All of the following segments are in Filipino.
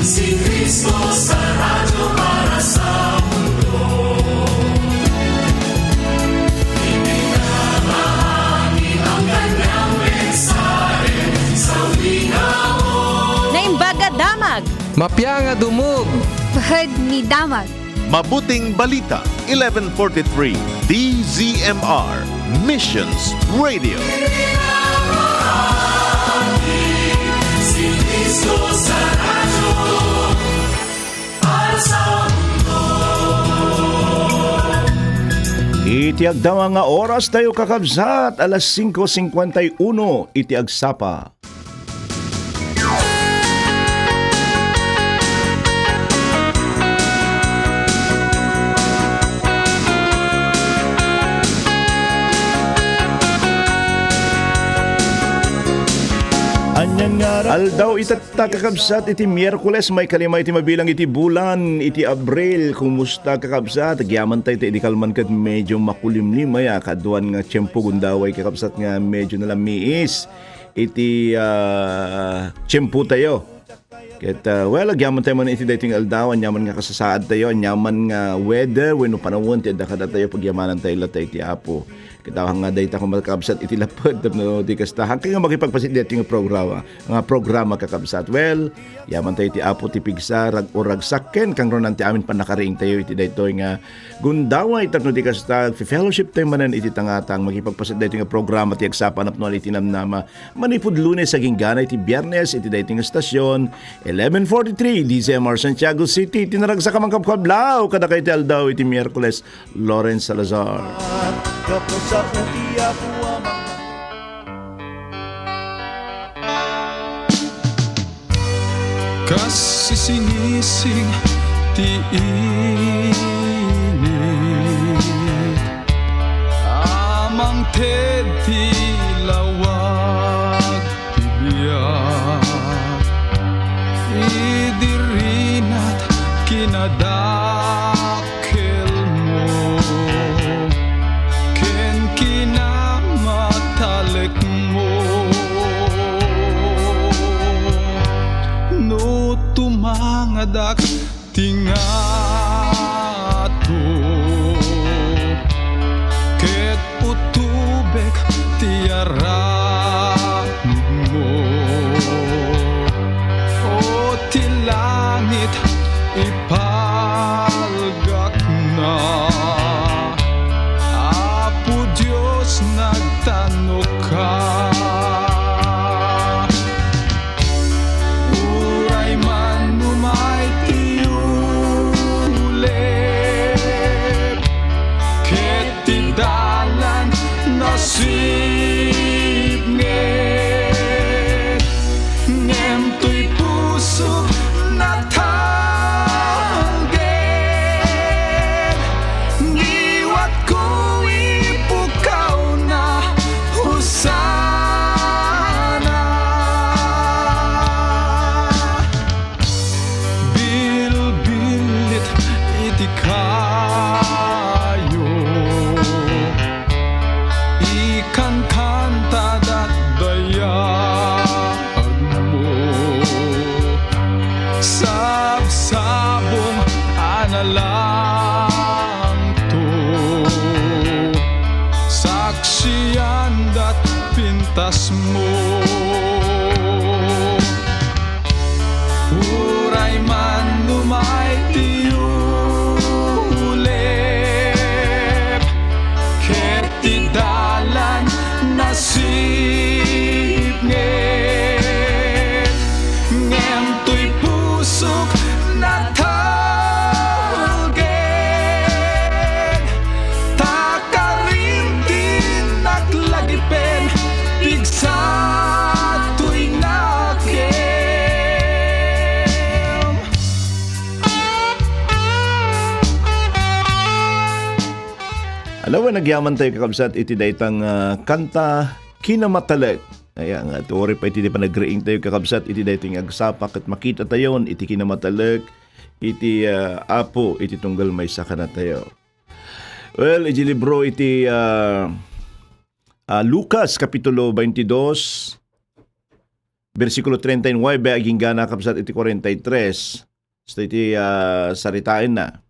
Si Cristo sa radyo para sa mundo. Ibinabahagi ang kanyang mensahe sa wingaon. Naimbaga damag, Mapya nga dumog. Bahad ni damag. Mabuting Balita, 1143 DZMR Missions Radio. Si Cristo sa radyo para sa mundo. Itiag daw nga oras tayo kakabsat, alas 5:51, itiag sapa. Aldaw itatta kakabsat iti Miyerkules may kalima iti mabilang iti bulan iti Abril. Kumusta kakabsat? Agyaman tayo iti kalman kat medyo makulimlimay kaduan nga tiyempo gundaway kakabsat nga medyo nalamiis iti tiyempo tayo. Ket agyaman tayo man iti dating aldaw anyaman nga kasasaad tayo anyaman nga weather wenno panawon ti adda kada tayo pagyamanan tayo latay ti Apo. Kitawang nga dayta kung makakabsat iti lapod no di kasta hanggang nga makipagpasit iti nga programa kakabsat. Well, yaman tayo iti Apo ti pigsa rag urag sakken kang ronan ti amin panakariing tayo iti daytoy nga gundaway tapno di kasta fellowship tayo manan iti tangatang makipagpasit iti nga programa ti agsapan apno iti namnama manipud Lunes saging gana iti Biyernes iti daytoy nga stasyon 1143 DZMR Santiago City tinaragsa ka man kabkablaw kada kay iti aldaw iti Miyerkules Lawrence Salazar. Kasi sinising ti init amang tedi lawag tibiyag idirinat kinadakil mo ken kinamatalik mo no tumangadak tingato ket utubek tiarak mo o ti langit ipalgak na Apo Diyos nagtanong ka uray man umay tiulip ket ti dalan nasib ngem to'y puso na tanggen ngiwat ko ipukaw na husana bilbilit iti kayo ikan kanta dayag mo sabsabong analang to saksiyan dat pintas mo uray man lumay tiulip ket ti dalan nasib ngem to'y pusok na tawgen takarintin naglagipen pigsa to'y nakem. Alawan nagyaman tayo kakabsat iti daytang kanta kinamatalag. Ayan nga, tuwari pa iti di pa nagreing tayo kakabsat iti daytang agsapak at makita tayon iti kinamatalag iti Apo iti tunggal may saka na tayo. Well, iti libro iti Lucas Kapitulo 22 versikulo 39 aging gana kapsat iti 43. So iti saritain na.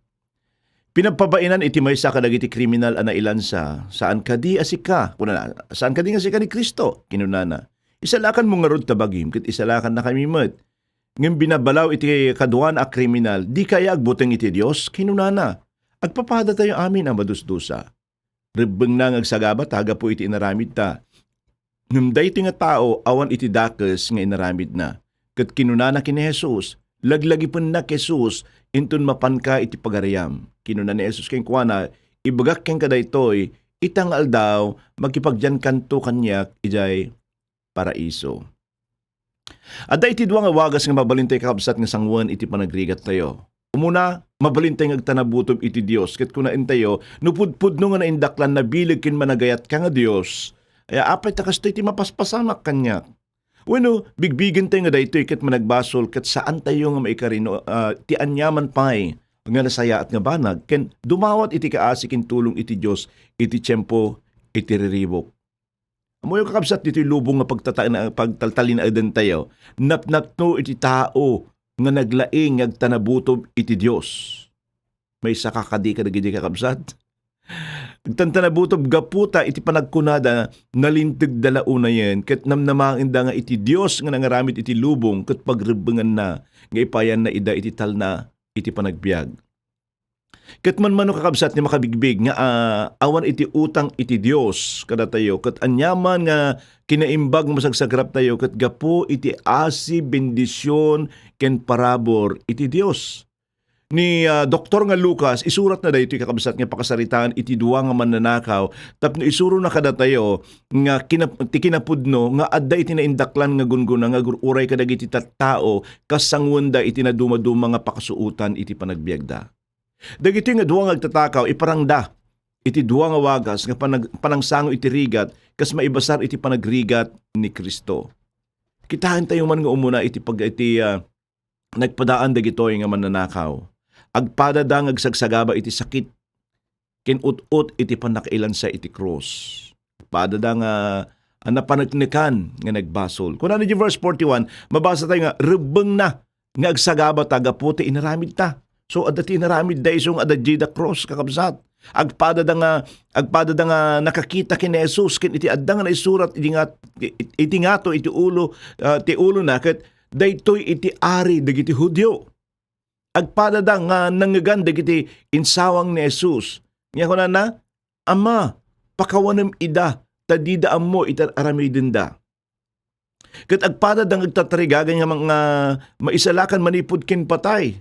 Pinapabainan iti maysa kadagiti kriminal ana ilansa. Saan kadi asika? Kuna saan kadi nga asika ni Kristo? Kinunana. Isalakan mo nga rod tabagim ket isalakan na kami met. Ngem binabalaw iti kaduan a kriminal, di kaya agbuteng iti Dios kinunana. Agpapada tayo amin ang madusdusa. Rebeng na agsagaba taga po iti inaramid ta. Ngem daytoy nga tao awan iti dakes nga inaramid na. Ket kinunana kini Jesus, laglagi pun na Jesus intun mapanka iti pagarayam. Kinuna ni Jesus kay kuana, ibagak ken kadaytoy itang aldaw magkipagjan kanto kanyak ijay paraiso. Adda iti duwa nga wagas nga mabalintay kakabsat nga sangwan iti panagrigat tayo. Umuna, mabalintay nga agtanabutob iti Dios ket kuna entayo nupudpud no nga naindaklan na bilig ken managayat ka nga Dios. Ay apay takas iti mapaspasamak kanyak. Bueno, bigbigan tayo nga daytoy ket managbasol ket saan tayo nga maikarino ti anyaman pay nga nasaya at nga banag ken dumawat iti kaasi ken tulong iti Dios iti tiempo iti riribok. Amo yung kakabsat dito yung lubong nga pagtaltalin na adan tayo, napnapno iti tao nga naglaing agtanabutob iti Dios. May sakakadi ka nagidi kakabsat. Agtanabutob gaputa iti panagkunada nalintig dalauna yan ket namnamangin da nga iti Dios nga nangaramid iti lubong ket pagrebengan na nga ipayan na ida iti talna iti panagbiag. Ket man kakabsat ni makabigbig nga awan iti utang iti Dios kada tayo ket anyaman nga kinaimbag masagsagrap tayo ket gapo iti asi bendisyon ken parabor iti Dios. Ni Dr. nga Lucas isurat na daytoy kakabsat nga pakasaritaan iti duwa nga mananakaw tapno isuro na kada tayo nga kinapudno nga adda iti naindaklan nga gunguna nga uray kadagiti tattao kas sangwenda iti naduma-duma nga pakasuutan iti panagbiagda. Dagiti nga duwa nga agtatakaw iparangda iti duwa nga wagas nga panangsango iti rigat kas maibasar iti panagrigat ni Kristo. Kitahan tayo man nga umuna iti nagpadaan dagitoy nga mananakaw. Agpadada nga agsagsagaba iti sakit ken ut-ut iti panakailan sa iti cross. Padada nga napanagnikan nga nagbasol. Kuna ni verse 41, mabasa tayo nga rebeng na nga agsagaba taga puti inaramid ta. So adati naramid da isong adadji da cross kakabsat. Agpadada nga nakakita ken Jesus ken iti adda nga naisurat iti ngato iti ulo ti ulo na ket daytoy iti ari dagiti Hudyo. Agpadada nga nangagan dagiti insawang ni Jesus. Nya kuna na Ama pakawanem ida tadidaan mo iti aramiden da. Ket agpadada nga agtatrigagan nga mga maisalakan manipud ken patay.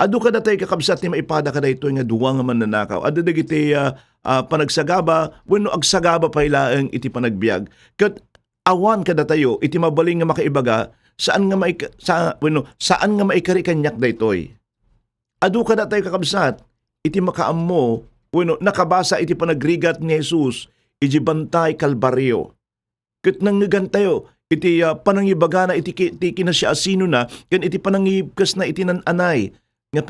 Adu ka datay kakabsat ni maipada ka daytoy nga duwa nga mananakaw. Adu dagiti panagsagaba wenno agsagaba paylaeng iti panagbiag. Ket awan kada tayo iti mabaling nga makaibaga saan nga maikari kanyak daytoy. Adu ka datay kakabsat iti makaammo wenno nakabasa iti panagrigat ni Jesus iti bantay Kalbaryo. Ket nanggan tayo iti panangibaga na iti kinasya asino na ken iti panangibkas na iti nananay nga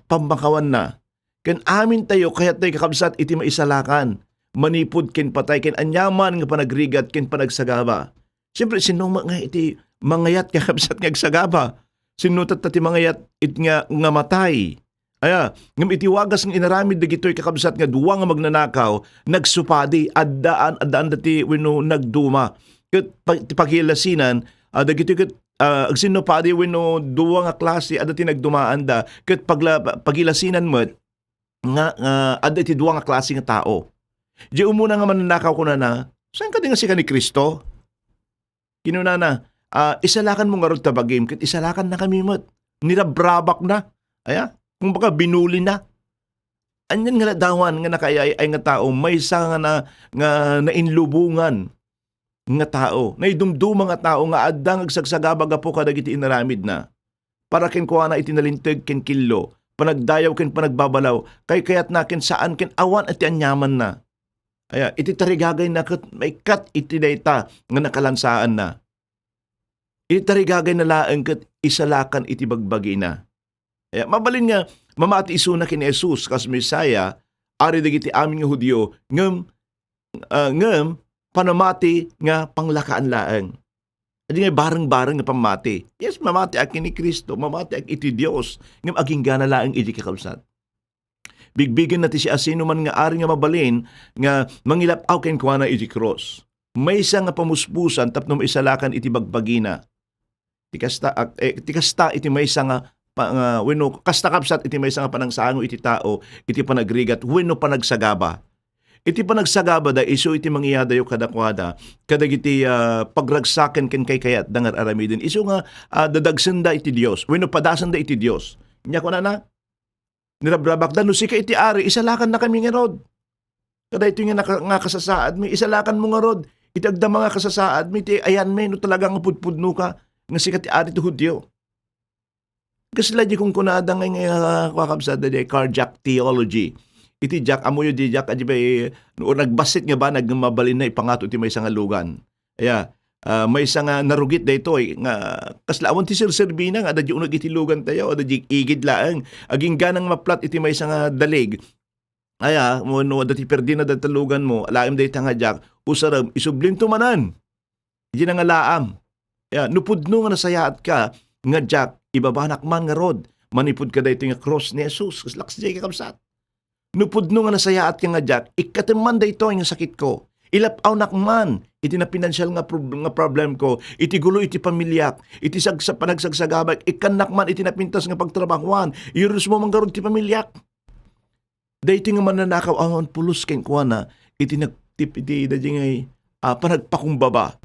pambakawan na. Ken amin tayo kaya tayo kakabsat iti maisalakan. Manipod ken patay ken anyaman nga panagrigat ken panagsagaba. Siyempre sino nga iti mangayat kakabsat nga agsagaba. Sino ti mangayat it nga matay. Aya, ngam iti wagas ng inaramid dagitoy kakabsat nga duwa nga magnanakaw nagsupadi addaan dati wenno nagduma. Ket pagilasinan dagitoy ket agsino padi wenno duwa nga klase adda ti nagdumaan da ket pagilasinan met nga adda ti duwa nga klase nga tao. Di umuna nga mananakaw ko na saan ka di nga sika ni Kristo? Kinunana, isalakan mo nga rod tabagim ket isalakan na kami met. Nirabrabak na. Aya, kung baka binuli na. Anyan nga dawan nga nakayay nga tao may nga nainlubungan nga tao, naidumduma nga tao nga addang agsagsagabaga po kadagiti inaramid na. Para ken kuha na itinalinteg ken killo, panagdayaw ken panagbabalaw, kayat na ken saan ken awan at anyaman na. Aya, iti tarigagay na ket may kat iti dayta nga nakalansaan na. Iti tarigagay na laeng ket isalakan iti bagbagi na. Aya, mabalin nga mamati isuna ken Jesus kas Mesaya, ari dagiti amin nga Hudyo ngem panamati nga panglakaan laeng. Adi nga bareng-bareng nga pamati. Yes, mamati akin ni Kristo, mamati ak iti Dios, ngem aging gana laeng iti kakabsat. Bigbigan nati si asino man nga ari nga mabalin nga mangilapaw ken kuana iti cross. Maysa nga pamuspusan tapno maisalakan iti bagbagina. Tikasta iti maysa nga wenno kasta kapsat iti maysa nga panangsango iti tao iti panagrigat wenno panagsagaba. Iti panagsagaba da isu iti mangyadayo kadakwada kadagiti pagragsaken ken kay kayat dangar aramiden isu nga dadagsenda iti Dios wenno padasan da iti Dios. Nya kuna na nirabrabak da no sika iti ari isalakan na kami nga rod. Kada ito nga kasasaad mi isalakan mo nga rod. Itagda mga kasasaad mi ti ayan mi no talagang pudpudno ka nga sika ti ari ti Hudyo. Kasi lagi kong kunada nga kakabsada di cardiac theology. Iti Jack, amoyo di Jack, adi ba nagbasit nga ba, nagmabalin na ipangato iti may isang lugan. Kaya, may isang narugit da ito, nga kaslawon ti Sir Serbina, nga adadyo unag iti lugan tayo, adadyo igid laang, aging ganang maplat iti may isang dalig. Kaya, no, dati perdina da talugan mo, alaim da ita nga Jack, usaram, isublin tumanan. Hindi na nga laam. Kaya, nupudno nga nasayaat ka, nga Jack, ibabanak man nga rod, manipud ka da ito nga cross ni Jesus, kaslaks jay kakabsat. Nupudno nga nasayaat ka nga Jack, ikataman da ito yung sakit ko. Ilapaw nakman, iti na pinansyal nga problem ko, iti gulo iti pamilyak, iti sa panagsagsagamay, ikanakman iti napintas nga pagtrabahuan, iurus mo manggarod iti pamilyak. Da iti nga mananakaw ang pulos ken kuana, iti nagtip iti da ngay panagpakumbaba.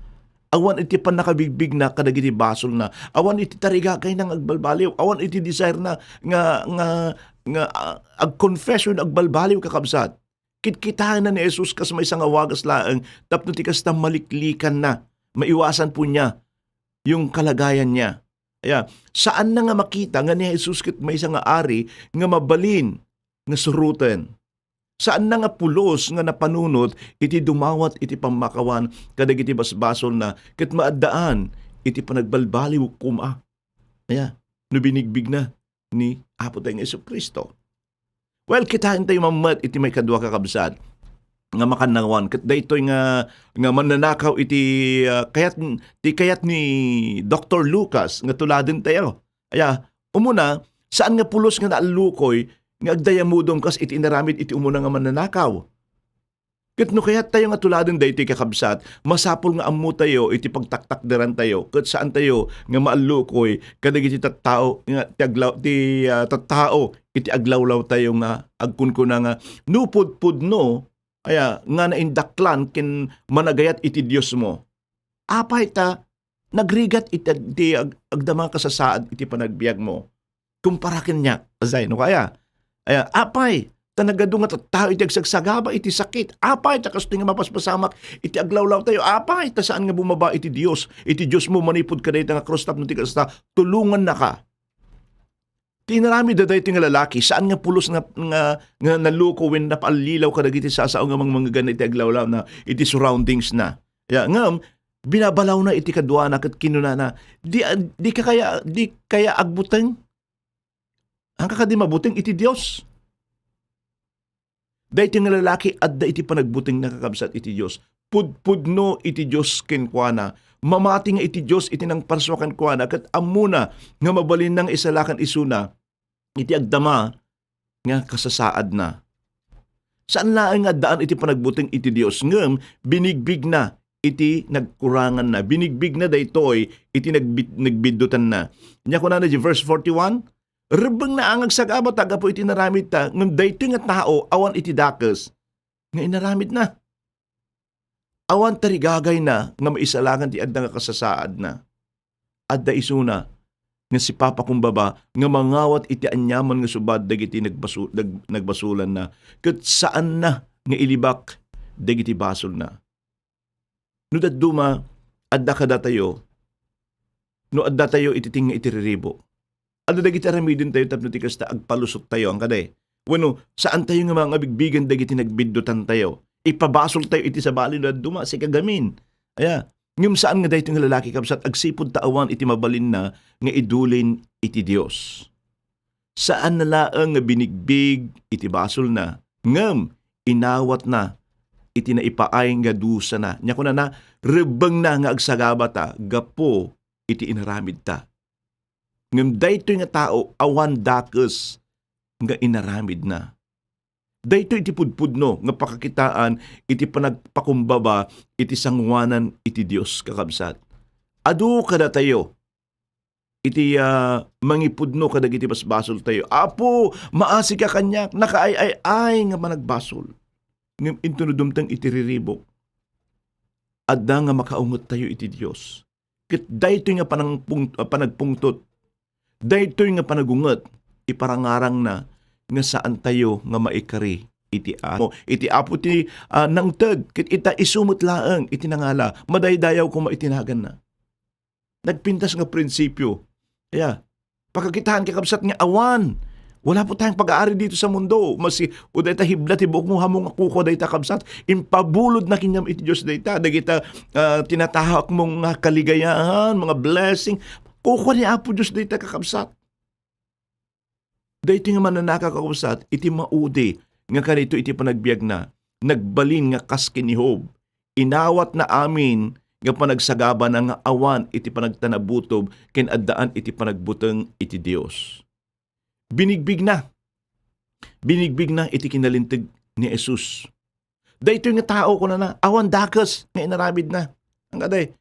Awan iti panakabigbig na kadagiti basol na. Awan iti tariga kay nang agbalbaliw. Awan iti desire na nga ag-confession agbalbaliw kakabsat. Kitkitahan na ni Jesus kas may isang awagas laeng tapno ti kas maliklikan na. Maiwasan po niya yung kalagayan niya. Kaya saan na nga makita nga ni Jesus kit may isang ari nga mabalin nga suruten. Saan na nga pulos nga napanunot iti dumawat iti pamakawan kadag iti basbasol na ket maaddaan iti panagbalbaliw kuma. Aya, no binigbig na ni Apo tayong Jesucristo. Well, kitain tayo mamat iti may kadwa kakabsat nga makanangawan ket daytoy nga mananakaw iti kayat ni Dr. Lucas nga tuladin tayo. Aya, umuna saan nga pulos nga naalukoy nga agdayamudong kas iti inaramid iti umuna nga mananakaw. Ket no kayat tayo nga tuladin daytoy kakabsat, masapol nga ammo tayo iti pagtaktakderan tayo ket saan tayo nga maalukoy kadag iti tattao nga tattao iti aglawlaw tayo nga agkunkuna nga nupudpudno aya nga naindaklan ken managayat iti Dios mo. Apay ta nagrigat iti agdama kasasaad iti panagbiag mo. Kumpara kanya azay no kaya aya, apay, tanagado nga tao iti agsagsagaba iti sakit. Apay, takas nga mapaspasamak iti aglawlaw tayo. Apay, ta saan nga bumaba iti Dios. Iti Dios mo manipod ka dahi nga cross tap no ti kasta, tulungan na ka. Tinarami da dahi nga lalaki, saan nga pulos nga naluko when napalilaw ka dagiti sasao nga mga ganit iti aglawlaw na iti surroundings na. Ya, ngam, binabalaw na iti kadwa na kat kinuna na, di kaya agbuteng. Ang kakadi mabuting iti Diyos. Dahil nga lalaki adda iti panagbuting na kakabsat iti Diyos. Pudpudno iti Diyos kenkwana. Mamati nga iti Diyos iti nang parswakan kuana. Kat amuna nga mabalin ng isalakan isuna. Iti agdama nga kasasaad na. Saan laang nga daan iti panagbuting iti Diyos? Ngem binigbig na iti nagkurangan na. Binigbig na daytoy iti nagbidutan na. Nya ko na verse 41. Rebeng na ang agsagaba taga po iti naramid ta, ngam daytoy nga tao awan iti dakes nga inaramid na. Awan tarigagay na nga maisalangan ti adda nga kasasaad na. Adda isuna nga si Papa kumbaba nga mangawat iti anyaman nga subad dagiti nagbasulan na. Ket saan na nga ilibak dagiti basol na. No dadduma adda kada tayo. No adda tayo iti tinga iti riribo. Ano dagiti aramidin tayo tapno ti kasta agpalusot tayo ang kaday. Bueno, saan tayo nga mga bigbigan dagiti nagbiddutan tayo. Ipabasol tayo iti sa bali na duma si kagamin. Aya, ngem saan nga dayto nga lalaki kabsat agsipud taawan iti mabalin na nga idulin iti Dios. Saan na laang nga binigbig iti basol na Ngem, inawat na, iti na ipaay nga dusa na. Nya ko na rebeng na nga agsagaba ta, gapo, iti inaramid ta. Ngem daytoy nga tao, awan dakes, nga inaramid na. Daytoy iti pudpudno, nga pakakitaan, iti panagpakumbaba, iti sangwanan, iti Dios kakabsat. Adu kada tayo, iti mangipudno kadag iti basbasol tayo. Apo, maasi ka kanyak, nakaay-ay-ay nga managbasol. Ngem intunudumtang iti riribok. Adda nga makaungot tayo iti Dios. Ket daytoy nga panagpungtot, daytoy nga panagungot, iparangarang na nga saan tayo nga maikari iti apo. Iti apo ti nangted, ket ita isumot laeng iti nangala, madaydayaw kung maitinagan na. Nagpintas nga prinsipyo. Kaya, pagkakitaan kakabsat nga awan, wala po tayong pag-aari dito sa mundo. Masi, o dayta hibla, tibok mo hamong akuko dayta kabsat, impabulod na kinyam iti Diyos dayta. Dagita tinatahak mong kaligayahan, mga blessing. Kuko ni Apo Diyos dayta kakabsat. Dayta nga mananaka kakabsat, iti maudi, nga kanito iti panagbiag na, nagbalin nga kaskinihog, inawat na amin, nga panagsagaba na nga awan iti panagtanabutob ken addaan iti panagbuteng iti Dios. Binigbig na iti kinalintig ni Jesus. Daytoy nga tao ko na awan dakes nga inarabid na. Ang aday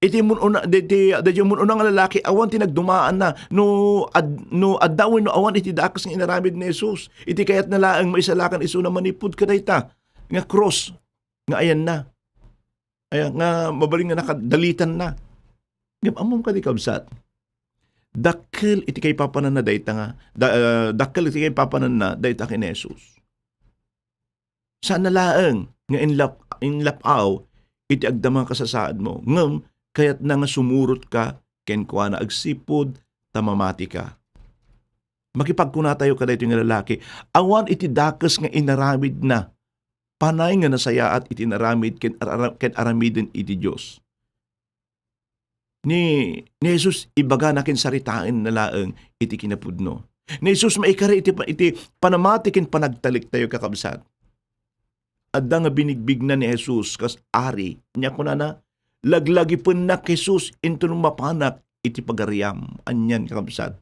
iti mununa daytoy mununa nga lalaki awan tinagdumaan na no addawin no awan iti dakes nga inarabid ni Jesus. Iti kayat na laeng maisalakan isu na manipud kadayta nga cross nga ayan na. Ay nga mabaling nga nakadalitan na. Ngem amom ka di kabsat. Dakkel iti kay papanan na dayta nga. Dakkel iti kay papanan na dayta ken Jesus. Saan nalaeng nga inlapaw iti agdamang kasasaad mo. Ngem kayat na nga sumurot ka ken kuana agsipod tamamati ka. Makipagkuna tayo kada ito nga lalaki. Awan iti dakes nga inaramid na. Panay nga nasaya at itinaramid ken aramiden iti Dios. Ni Jesus ibaga na ken saritain na laeng iti kinapudno. Ni Jesus maikari iti panamati ken panagtalik tayo kakabsat. Adda nga binigbig na ni Jesus kas ari nya kunana laglagi pun na Jesus into mapanak iti pagariam anyan kakabsat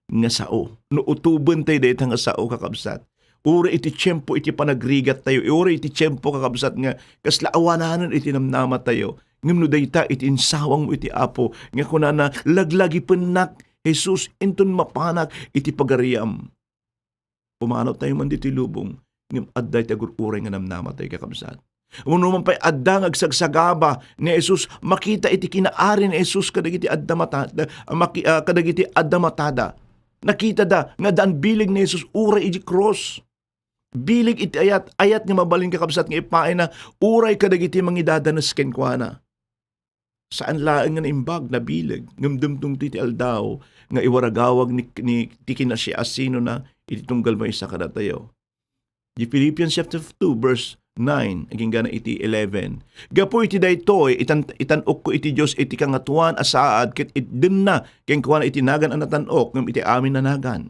nga sao. No utuben tayo dayta nga sao kakabsat. Uri iti tiyempo iti panagrigat tayo. Uri iti tiyempo kakabsat nga kasla awananan iti namnama tayo. Ngem no dayta iti insawang mo iti Apo nga kunana laglagi penak Jesus inton mapanak iti pagariam. Pumanaw tayo man dito lubong ngem adday tagururay nga namnama tayo kakabsat. Uno man pa'y adda agsagsagaba ni Jesus makita iti kinaari ni Jesus kadagiti adda matada kadagiti adda matada. Nakita da nga daan bilig ni Jesus uray iti cross. Bilig iti ayat nga mabaling kakabsat nga ipain na uray kadagiti mangidadanas ken kuana. Saan laeng nga imbag na bilig ngamdumdum ti aldaw nga iwaragawag ni tikin na siya asino na iti tunggal mo isa kada tayo. Di Philippians chapter 2 verse 9 aging gana iti 11. Gapo iti daytoy itanok ko iti Dios iti kangatuan asaad ket idden na ken kuana iti nagan anatanok ngem iti amin nanagan.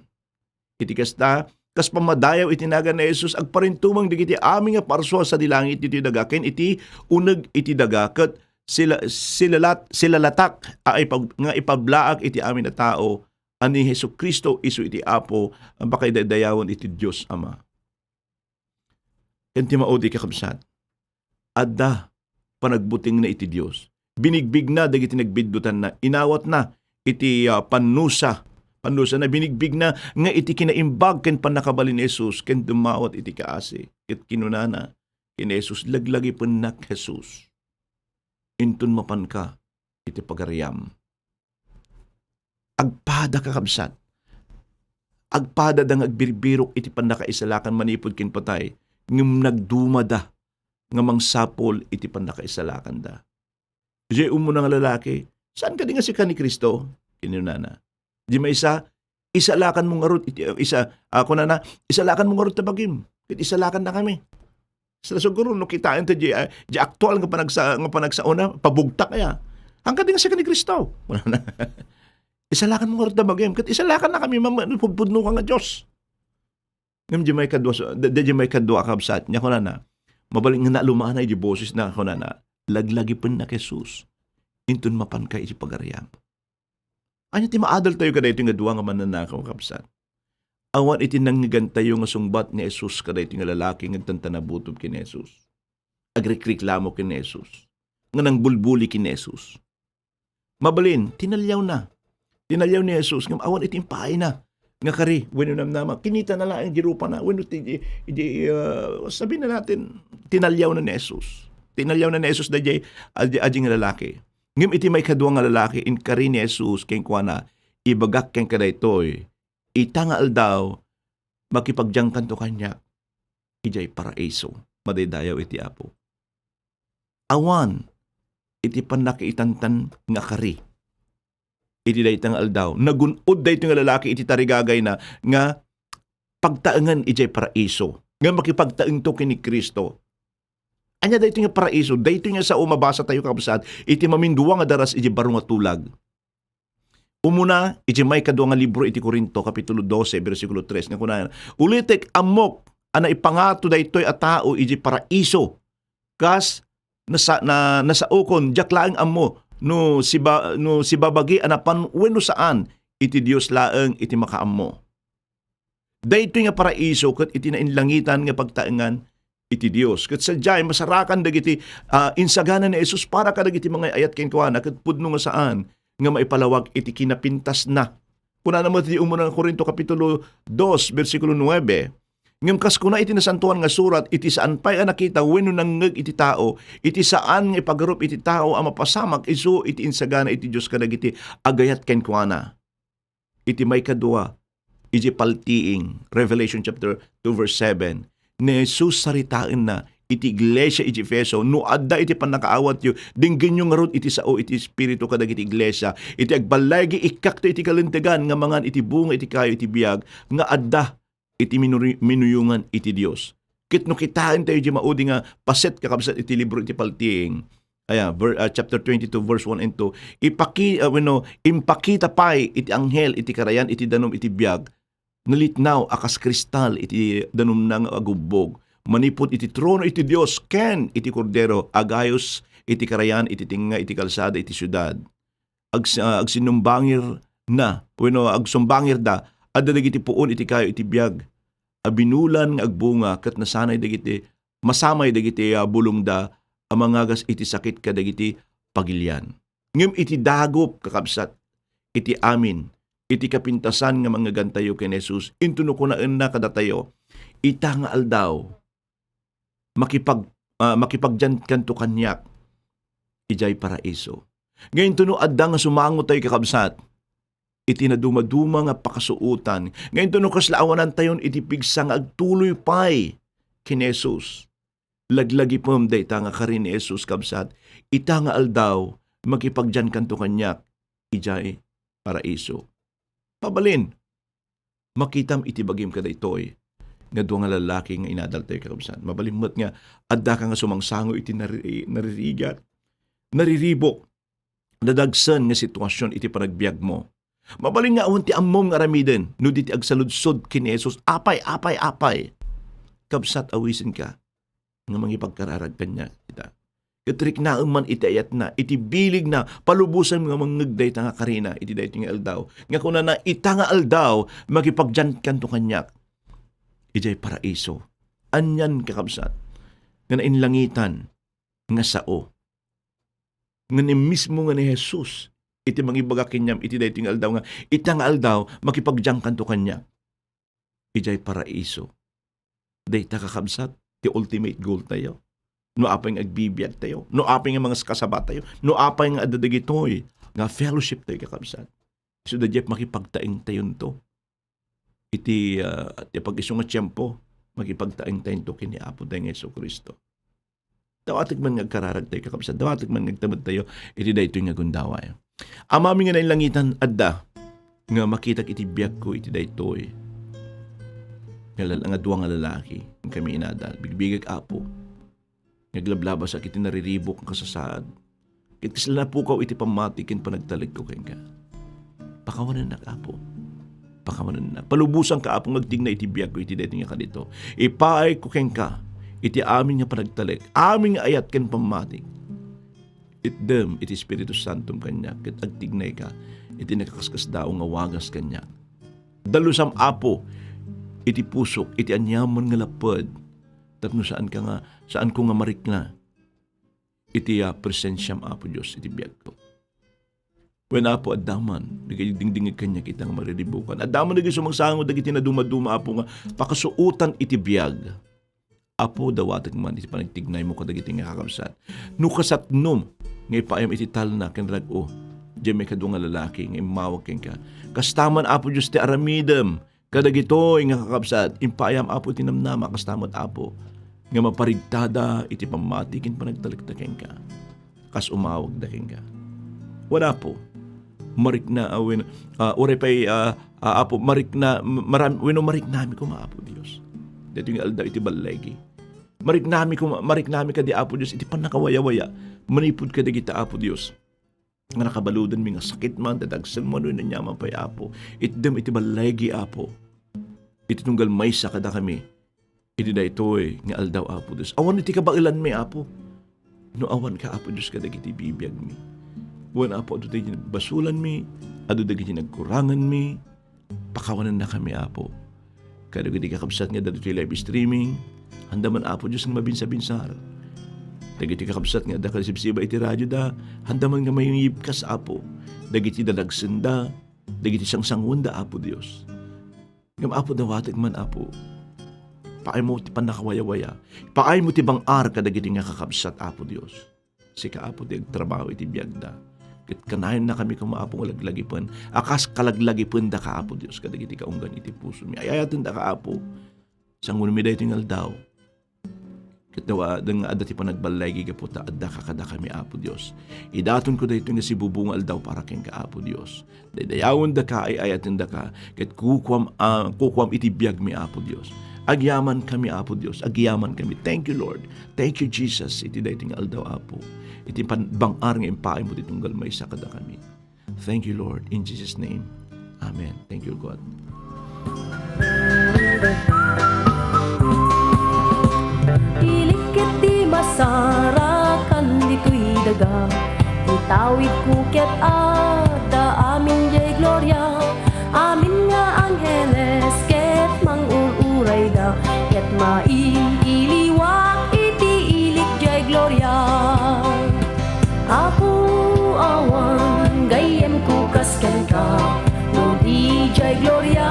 Iti kasta kas pamadayaw iti nagan na Jesus agparintumang digiti amin nga parswa sa dilangit iti daga ken iti uneg iti daga ket sila latak ay nga ipablaag iti amin na tao ani Hesukristo isu iti Apo ang bakay dayawon iti Dios Ama. Ken ti maudi kakabsat. Adda panagbuting na iti Dios. Binigbig na dagiti nagbiddutan na inawat na iti panusa na binigbig na nga iti kinaimbag ken panakabalin ni Jesus ken dumawat iti kaasi ket kinunana ken Jesus laglagi penak Jesus intun mapan ka iti pagariam. Agpada kakabsat. Agpada dang agbirbirok iti panakaisalakan manipod ken patay ngem nagdumada nga mangsapol iti panakaisalakan da. Di umuna nga lalaki, saan ka di nga si ka ni Kristo? Kinunana. Di may isalakan mong arot, isalakan mong arot tabagim. Isalakan na kami. Sa siguro, no kitain ta di aktual nga panagsauna, pabugtak kaya. Hanggang di nga si ka ni Kristo. Isalakan mong arot tabagim. Isalakan na kami, pupudno ka nga Diyos. Ngam di may kadwa kabsat nya ko na mabaling nga lumanay di boses na ko na laglagi pen na Jesus intun mapan kay iti pagaryam. Anya ti maadal tayo kada ito nga duwa nga mananakaw kabsat. Awan iti nanggantayo nga sungbat ni Jesus kada ito nga lalaki nga tantanabutob kin Jesus. Agrikriklamo kin Jesus. Nga nang bulbuli kin Jesus. Mabalin, tinalyaw na. Tinalyaw ni Jesus nga awan iti impay na. Nga kari, weno namnama, kinita na lang ang girupa na. Weno sabi na natin, tinalyaw na ni Jesus. Tinalyaw na ni Jesus da jay ading lalaki. Ngim iti may kadwa nga lalaki in kari ni Jesus keng kuana ibagak keng kada itoy itangal daw makipagjang kanto kanya ijay paraiso madaydayaw iti apo. Awan iti panakiitantan nga kari iti daytangal daw nagunod dayto nga lalaki iti tarigagay na nga pagtaengan ijay paraiso nga makipagtaeng to kini Kristo. Anya dayto nga paraiso, dayto nga sa umabasa tayo kabsat, iti maminduwa nga daras iti baro nga tulag. Umuna, iti may kadwa nga libro iti Korinto, kapitulo 12, versikulo 3, nga kunayan, ulitek amok, ana ipangato daytoy a tao iti paraiso, kas nasaukon, jak laeng ammo, no sibabagi anapan wenno saan, iti Dios laeng iti makaammo. Daytoy nga paraiso, ket iti nainlangitan nga pagtaengan, iti Dios. Ket sadyay masarakan dagiti insagana ni Jesus para kadagiti mga ayat ken kuana ket pudno nga saan nga maipalawag iti kinapintas na. Kuna naman iti umuna nga Korinto kapitulo 2 bersikulo 9. Ngem kas kuna iti nasantuan nga surat iti saan pay nakita wenno nangeg iti tao iti saan nga ipagarup iti tao a mapasamak isu iti insagana iti Dios kadagiti agayat ken kuana. Iti may kadua iti paltiing Revelation chapter 2 verse 7. Ni Jesus saritain na iti iglesia iti Efeso no adda iti panakaawat yu dinggin yung ngarod iti sao iti espiritu kadagiti iglesia iti agbalagi ikakto iti kalintegan nga mangan iti bunga iti kayo iti biag nga adda iti minuyungan iti Dios. Ket no kitain tayo di maudi nga paset kakabsat iti libro iti paltiing chapter 22 verse 1 and 2 impakita pay iti anghel iti karayan iti danom iti biag nalitnaw akas kristal iti danum nang agubog manipod iti trono iti Dios ken iti kordero agayos iti karayan iti tinga iti kalsada iti syudad agsinumbangir na agsumbangir da adda dagiti puon iti kayo iti biag abinulan nga agbunga ket nasanay dagiti masamay dagiti bulong da amangagas iti sakit kadagiti pagilyan ngem iti dagop kakabsat iti amin iti kapintasan nga mga gantayo ken Jesus intuno ko na kadatayo ita nga aldaw makipagjan kanto kanyak ijay paraiso. Ngayon tuno adda nga sumango tayo kakabsat iti naduma-duma nga pakasuutan. Ngayon tuno kaslaawanan tayon iti pigsa nga agtuloy pay ken Jesus. Laglagi pom dayta nga karin ni Jesus kabsat ita nga aldaw makipagjan kanto kanyak ijay paraiso. Pabalin, makitam iti bagim kada itoy, nga duwa nga lalaki nga inadal tayo kakabsan. Mabalimot nga, adda ka nga sumangsango iti naririgat, nariribok, nadagsan nga sitwasyon iti panagbiag mo. Mabalin nga awan ti ammom nga ramiden, no di ti agsaludsod kin Jesus, apay. Kabsat awisin ka, nga mangipagkararag kanya kita. Katrik na man itayat na, iti bilig na, palubusan mga mangagday ta nga karina, iti dahi nga aldaw. Nga kuna na ita nga aldaw, magipagjan kanto kanyak. Ijay paraiso. Anyan kakabsat. Nga nainlangitan, nga sao. Nga ni mismo nga ni Jesus, iti mangibaga kinyam, iti dahi nga aldaw nga, ita nga aldaw, makipagjan kanto kanyak. Ijay paraiso. Dahi ta kakabsat, the ultimate goal tayo. No apay nga agbibiyag tayo. No apay nga mga kasabat tayo. No apay nga adadagitoy. Nga fellowship tayo kakabsat. So da Jeff makipagtaing tayo to. Iti pag-iso nga tiyempo, makipagtaing tayo to kini Apo tayo ng Yesu Kristo. Dawatig man ngagkararag tayo kakabsat. Dawatig man ngagtamad tayo. Iti da ito nga gundaway. Amami nga nailangitan adda. Nga makitak iti biyag ko iti da ito nga duwa nga lalaki. Kami inadal. Bigbigag Apo. Naglablaba sa kiti nariribok ang kasasaad. Kit kasla na pukaw iti pamatikin panagtalig ko kaya ka. Pakawanan na Apo. Pakawanan na. Palubusan ka apong agtigna iti biyag ko iti deti nga kanito. Ipaay ko ken ka. Iti amin nga panagtalik. Amin nga ayat ken pamatik. Itdem iti Espiritu Santum kanya. Ket agtignay ka. Iti nakakaskas dao nga wagas kanya. Dalusam apo. Iti pusok. Iti anyaman nga lapad. Tapno saan ko nga marikna. Iti presensyam apo Diyos iti biyag ko. When apo adaman, nagdingdingig kanya kita nga mariribukan. Adaman naging sumangsango, dagiti na dumaduma apo nga, pakasuutan iti biyag. Apo dawatag man, iti panagtignay mo kadagiti nga kakabsat. Nukasat num, nga ipaayam iti tal na, kenrag o, diyan may kadunga lalaki, nga imawag ken ka. Kastaman apo Diyos ti aramidem, kadagito nga kakabsat, ipaayam apo iti namnama, kastamat apo, nga maparigtada, iti pamatikin panagtaliktaken ka. Kas umawag da ken ka. Wala po. Marik na ore pay apo marik na marik nami ko maapo Dios. Dito yung aldaw iti balegi. Marik nami ka di apo Dios iti panakawaya-waya. Manipud ka di kita apo Dios. Nga nakabaludan mi nga sakit man dadagsan mo no nanyaman pay apo. Itdem iti balegi apo. Iti tunggal maysa kada kami. Iti daytoy nga aldaw apo Dios. Awan iti kabailan mi apo. No awan ka apo Dios kada iti bibiyag mi. Buwan apo, ado tayo basulan mi, ado tayo nagkurangan mi, pakawanan na kami apo. Kada gadi kakabsat nga dado tayo live streaming, handa man apo Diyos nga mabinsa-binsar. Dagiti kakabsat nga da kasipsiba iti radyo da, handa man nga may yibkas apo. Dagiti dadagsenda, dagiti sangsangwanda apo Diyos. Ngam apo dawatag man apo, paay mo ti panakawaya-waya, paay mo ti bangar kadagiti nga kakabsat apo Diyos. Sika apo ti agtrabaho iti biyagda. Ket kanayon na kami kumaapong laglagipan. Akas kalaglagipan da ka apo Diyos. Kadagiti kaunggan iti puso mi. Ayayatin da ka apo. Sangun mi da itingal daw. Ket dawa dang adati pa nagbalagi ka puta. Adda ka kada kami apo Diyos. Idaton ko da ito nga si bubungal daw para ken ka apo Diyos. Dayawon da ka ay ayatin da ka. Ket kukwam iti biyag mi apo Diyos. Agyaman kami apo Diyos. Agyaman kami. Thank you Lord. Thank you Jesus. Iti da itingal daw apo. Iti bangar nga impaay mo ditunggal may sakada kami. Thank you, Lord. In Jesus' name. Amen. Thank you, God. Ilikit di masarakan dito'y daga, itawid kuket ada amin jay gloria, amin nga angheles ket mangururay da, ket mailiwak iti ilik jay gloria. Ako awan gayem kukas ken ka, no di jay gloria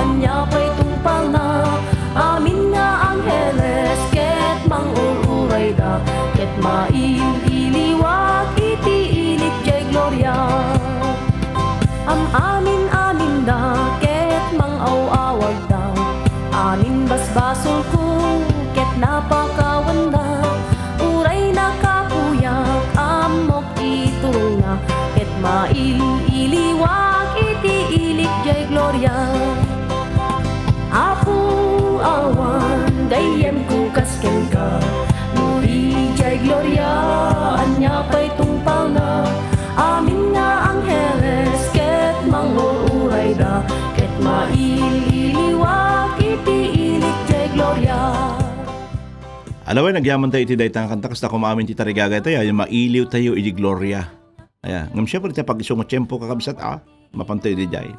anya pa'y tungpal na, amin nga angheles ket mangururay da, ket mailiwak iti ilik jay gloria. Amin da ket mangaw-awag da, amin basbasol ko ket napakawan da, uray nakapuyak amok iturong na, ket mailiwak iti ilik jay gloria. Apo awan dayem kukas ken ka, no di jay gloria anya pa'y tungpal na, amin nga angheles ket mangururay da, ket mailiwak iti ilik jay gloria. Alaway, nagyaman tayo iti daytang kanta kasta kumamin ti tarigaga tayo, yung mailiw tayo iti gloria. Aya, ngam syempre tayo pag isong tiyempo kakabsat mapantay di jay.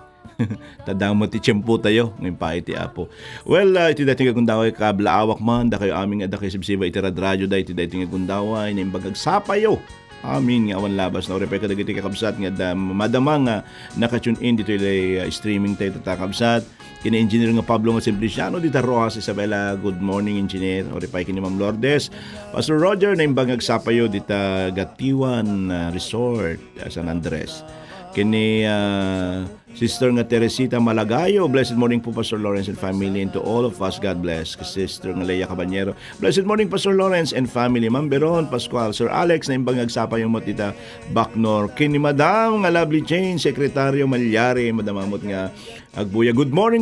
Tadamo ti tiyempo tayo, ngayon pa iti apo. Well, iti dating agundaway kablaawak man, da kayo aming ada kayo sibsiba iti radradyo da iti dating agundaway, na imbagag sapayo. Amin nga awan labas na orepay kadagiti kakabsat nga da madama nga nakatune in dito ilay streaming tayo tatakabsat. Kini engineer nga Pablo nga Simpliciano dita Rojas Isabela. Good morning engineer. Orepay kini Ma'am Lourdes. Pastor Roger na imbagag sapayo dita Gatiwan Resort San Andres. Kini Sister nga Teresita Malagayo. Blessed morning po Pastor Lawrence and family, and to all of us, God bless. Sister nga Leia Cabanyero. Blessed morning Pastor Lawrence and family. Ma'am Beron, Pascual, Sir Alex na imbang agsapa yung matita Bacnor. Kini Madam nga Lovely Jane, Sekretaryo Malyari, madamamot nga Agbuya, good morning,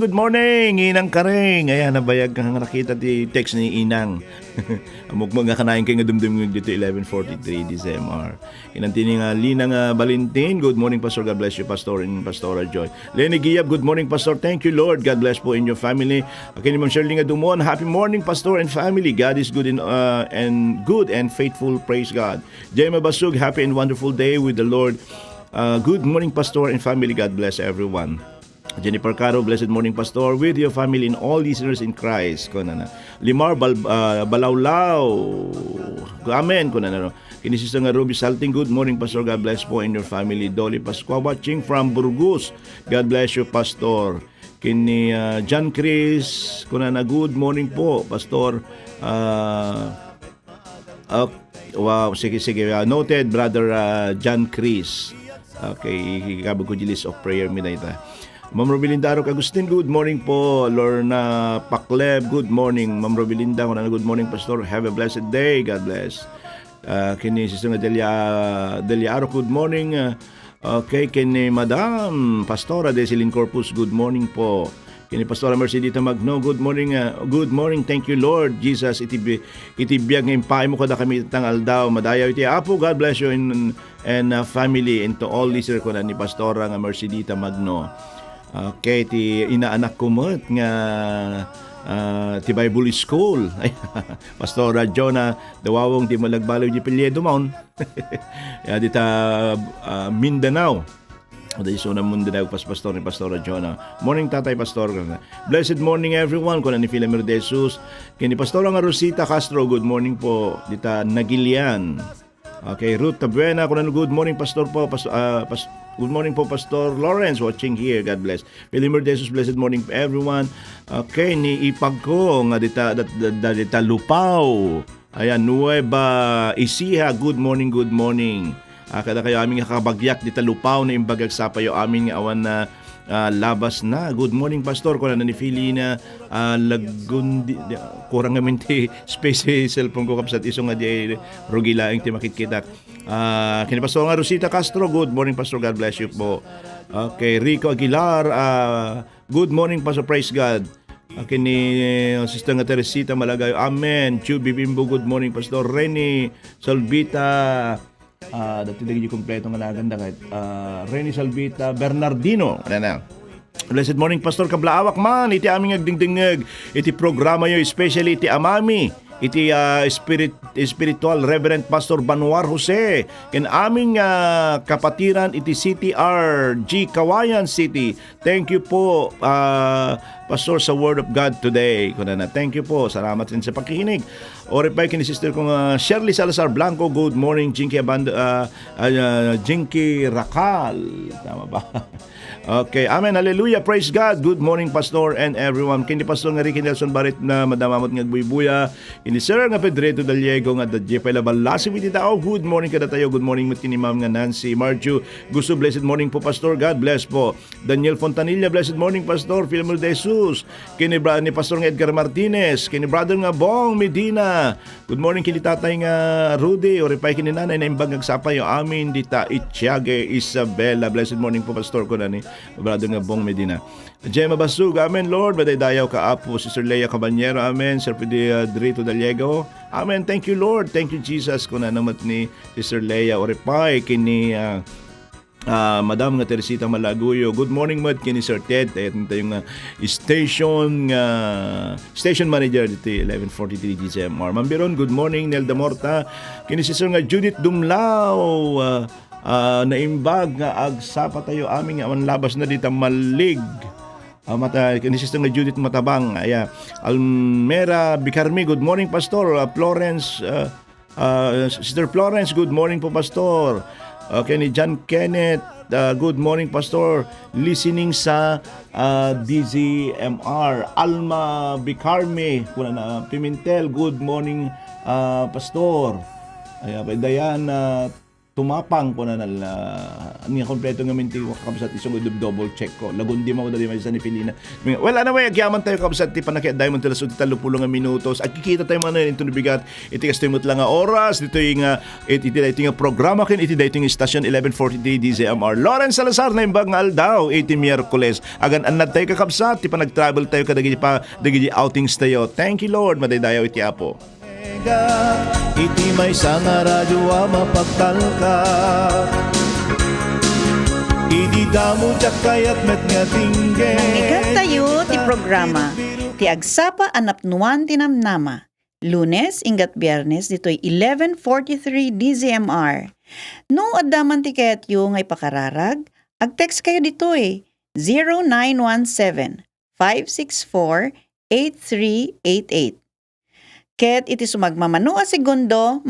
Inang Karing. Ayan, nabayag kang nakita ti text ni Inang. Amok mga kanain kay nga dumdum ng dito 11:43 December. Inantini nga Lina nga Valentin, good morning Pastor, God bless you Pastor and Pastora Joy. Lenny Giyab, good morning Pastor, thank you Lord, God bless po in your family. Akin ni Ma'am Shirley nga Dumon, happy morning Pastor and family, God is good and good and faithful, praise God. Jema Basug, happy and wonderful day with the Lord. Good morning Pastor and family, God bless everyone. Jennifer Caro, blessed morning Pastor with your family and all listeners in Christ. Limar Balawlaw, amen. Kinisisa nga Ruby Salting, good morning Pastor, God bless po in your family. Dolly Pasqua watching from Burgos, God bless you Pastor. Kini John Chris, good morning po Pastor. Wow, sige, noted brother John Chris. Okay, ikabag ko di list of prayer minayta. Ma'am Robelinda Arok Agustin, good morning po. Lorna Pakleb, good morning. Ma'am Robelinda, good morning Pastor. Have a blessed day, God bless. Kini Sister Delia Arok, good morning. Okay, kini Madam Pastora Desilin Corpus, good morning po. Kini Pastora Mercedita Magno, good morning. Good morning, thank you Lord Jesus. Itibiyag ng paay mo kada kami tang aldaw. Madayaw iti Apo, God bless you and family and to all listener ko na ni Pastora nga Mercedita Magno. Okay, ti inaanak ko mo nga ti Bible School. Pastora Jonah, dawawong ti malagbalaw di Piliedo Mount. Ya dita Mindanao. Dahil so na Mindanao Pastor ni Pastora Jonah. Morning Tatay Pastor. Blessed morning everyone. Kuna ni Filamer de Jesus. Kini Pastora nga Rosita Castro, good morning po. Dita Nagilian. Okay, Ruth Tabuena, good morning Pastor po. Good morning po Pastor Lawrence watching here, God bless. Filamer de Jesus, blessed morning everyone. Okay, ni ipag ko nga dita Lupaw. Ayan, Nueva Ecija, good morning. Kada kayo aming kakabagyak dita Lupaw na imbagag sa payo aming awan na labas na. Good morning Pastor, ko na ni Filina Lagundi, kurang namin ti space cellphone ko kapsat iso nga di rugila ang ti makikita. Kini Pastor nga Rosita Castro, good morning Pastor, God bless you po. Okay, Rico Aguilar, good morning Pastor, praise God. Kini Sister nga Teresita Malagayo, amen. Chubi Bimbo, good morning Pastor. Rene Salvita, dati lagi yung kompleto nga naganda kahit Rene Salvita Bernardino. Ano na? Blessed morning Pastor, kablaawak man iti aming agdingdingeg iti programa yo, especially iti amami iti spiritual Reverend Pastor Banuar Jose ken aming kapatiran iti CTRG Kawayan City. Thank you po Pastor sa Word of God today. Thank you po. Salamat din sa pakikinig. Oripay kini sister kong Shirley Salazar Blanco, good morning. Jinky Rakal. Tama ba? Okay, amen, hallelujah, praise God. Good morning Pastor and everyone. Kini Pastor nga Ricky Nelson Barit na madamamot nga buybuya. Kini Sir nga Pedreto Daliego nga dadje pa labalasi witi tao. Good morning kada tayo. Good morning mit kini Ma'am nga Nancy Marju. Gusto, blessed morning po Pastor. God bless po. Daniel Fontanilla, blessed morning Pastor. Filmer de Jesus. Kini ni Pastor nga Edgar Martinez. Kini brother nga Bong Medina. Good morning kini tatay nga Rudy. Oripay kini nanay na imbag nagsapay yo amin dita Ittiage Isabela. Blessed morning po Pastor ko nani. Brother nga Bong Medina. Gemma Basug, amen Lord. Badaydayaw ka Apo. Sister Leia Cabanyero, amen. Sir Pedrito Daliego, amen. Thank you Lord. Thank you Jesus. Kung namat ni Sister Leia Oripay kini Madam nga Teresita Malaguyo. Good morning mo kini Sir Ted. Ayan yung station manager dito 11:43 DCMR. Mambiron, good morning. Nelda Morta. Kini Sister nga Judith Dumlao. Naimbag nga agsapa tayo aming awan labas na dito malig. Sister nga Judith Matabang. Almera Bicarmi, good morning Pastor. Florence, Sister Florence, good morning po Pastor. Okay, ni John Kenneth, good morning Pastor. Listening sa DZMR. Alma Bicarmi, Pimentel, good morning Pastor. Diana tumapang ko na niya kompleto nga minti ko kakabsat isang double check ko lagundi mo ko dali may sa ni Pilina well ano may agyaman tayo kakabsat ti panakit diamond telas uti 30 nga minutos at kikita tayo man ito nabigat iti kastimot lang nga oras dito yung iti dating nga programa kin iti dating station 1140 DZMR Lawrence Salazar na imbag nga aldaw iti Miyerkules agan anad tayo kakabsat ti pa nag-travel tayo kadagi pa dagi outings tayo thank you Lord madaydayaw iti Apo iti may nga radyo mapagtalka iti damo jak kayat met nga tingge Mikat tayo ti programa ti agsapa anapnuan ti namnama. Lunes ingat Biyernes ditoy 11:43 DZMR. No addaman ti kayatyo nga ipakararag, ag-text kayo ditoy 0917 564 8388. Ket iti sumagmamano a segundo